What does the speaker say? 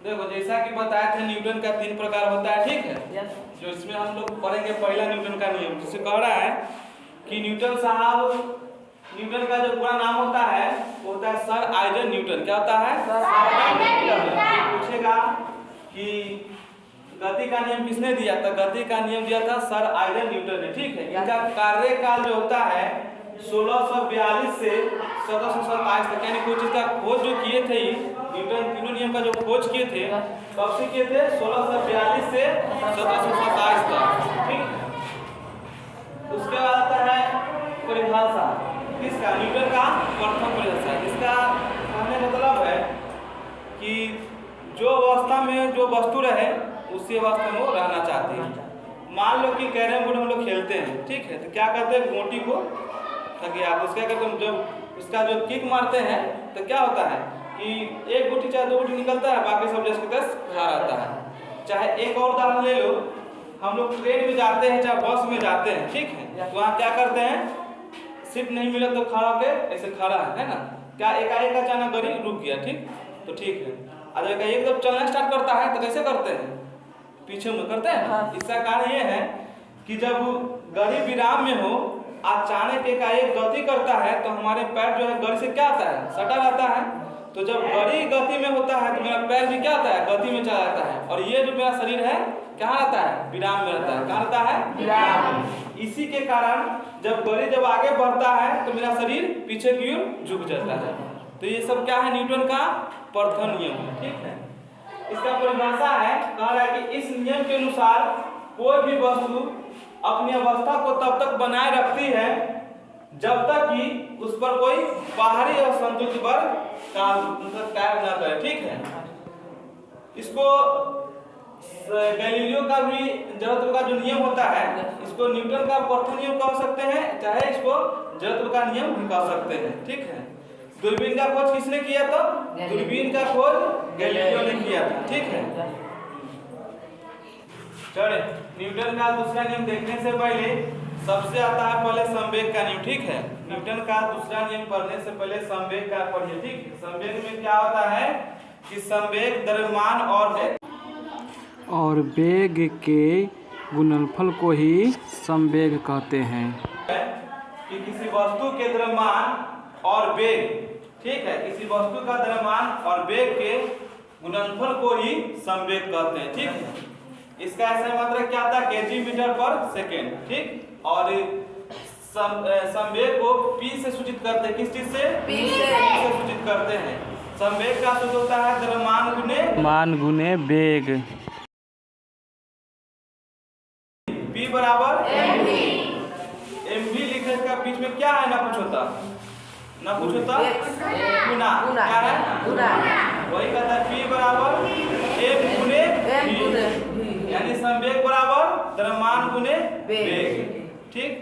देखो जैसा कि बताए थे न्यूटन का 3 प्रकार होता है, ठीक है। जो इसमें हम लोग पढ़ेंगे पहला न्यूटन का नियम, जिसे कह रहा है कि न्यूटन का जो पूरा नाम होता है वो होता है सर आइजैक न्यूटन। क्या होता है? Sir Isaac Newton. पूछेगा कि गति का नियम किसने दिया? तो गति का नियम दिया था सर आइजैक न्यूटन ने, ठीक है। इनका कार्यकाल जो होता है 1642 से 1727 तक, यानी कोई चीज का खोज जो किए थे न्यूटन, तीनों नियम का जो खोज किए थे कब से किए थे? 1642 से 1727 तक, ठीक। उसके बाद आता है परिभाषा किसका? न्यूटन का प्रथम परिभाषा। इसका कहने का मतलब है कि जो अवस्था में जो वस्तु रहे उसी अवस्था में वो रहना चाहती है। मान लो कि कैरम बोर्ड हम लोग खेलते हैं, ठीक है, तो क्या करते हैं? गोटी को ठगिया, तो क्या करते हैं? जब उसका जो किक मारते हैं तो क्या होता है कि एक गोटी चाहे 2 गोटी निकलता है, बाकी सब जैसे के तैसे खड़ा रहता है। चाहे एक और उदाहरण ले लो, हम लोग ट्रेन में जाते हैं चाहे बस में जाते हैं, ठीक है, तो वहाँ क्या करते हैं? सीट नहीं मिला तो खड़ा होके ऐसे खड़ा है ना। क्या एकाएक अचानक गाड़ी रुक गया, ठीक, तो ठीक है। और जब एकाएक जब चलना स्टार्ट करता है तो कैसे करते हैं? पीछे मुड़ करते हैं। इसका कारण ये है कि जब गाड़ी विराम में हो, अचानक एकाएक गति करता है तो हमारे पैर जो है गाड़ी से क्या आता है? सटा रहता है। तो जब गाड़ी गति में होता है तो मेरा पैर भी क्या होता है? गति में चला जाता है। और ये जो मेरा शरीर है कहाँ रहता है? विराम में रहता है। कहाँ रहता है? विराम। इसी के कारण जब गाड़ी जब आगे बढ़ता है तो मेरा शरीर पीछे की ओर झुक जाता है। तो ये सब क्या है? न्यूटन का प्रथम नियम है, ठीक है। इसका परिभाषा है, कह रहा है कि इस नियम के अनुसार कोई भी वस्तु अपनी अवस्था को तब तक बनाए रखती है जब तक कि उस पर कोई बाहरी असंतुलित बल कार्य न करे, ठीक है। इसको गैलीलियो का भी जड़त्व का जो नियम होता है, इसको न्यूटन का प्रथम नियम कह सकते हैं, चाहे इसको जड़त्व का नियम भी कह सकते हैं, ठीक है। दूरबीन का खोज किसने किया था? दूरबीन का खोज गैलीलियो ने किया था, ठीक है। चलिए न्यूटन का दूसरा नियम देखने से पहले सबसे आता है पहले संवेग का नियम, ठीक है। न्यूटन का दूसरा नियम पढ़ने से पहले संवेग का पढ़िए, ठीक है। संवेग में क्या होता है कि संवेग द्रव्यमान और वेग के गुणनफल को ही संवेग कहते हैं। कि किसी वस्तु के द्रव्यमान और वेग, ठीक है, किसी वस्तु का द्रव्यमान और वेग के गुणनफल को ही संवेग कहते हैं, ठीक है। इसका ऐसा मात्रक क्या था? केजी मीटर पर सेकेंड, ठीक। और संवेग को पी से सूचित करते हैं। किस चीज से? पी से सूचित करते हैं। संवेग का सूत्र होता है द्रव्यमान गुने मान गुने वेग। P बराबर mv। mv लिखने का बीच में क्या है? ना कुछ होता गुना, क्या है? गुना। वही कहता है P बराबर m गुने v, यानी संवेग बराबर द्रव्यमान गुने वेग, ठीक।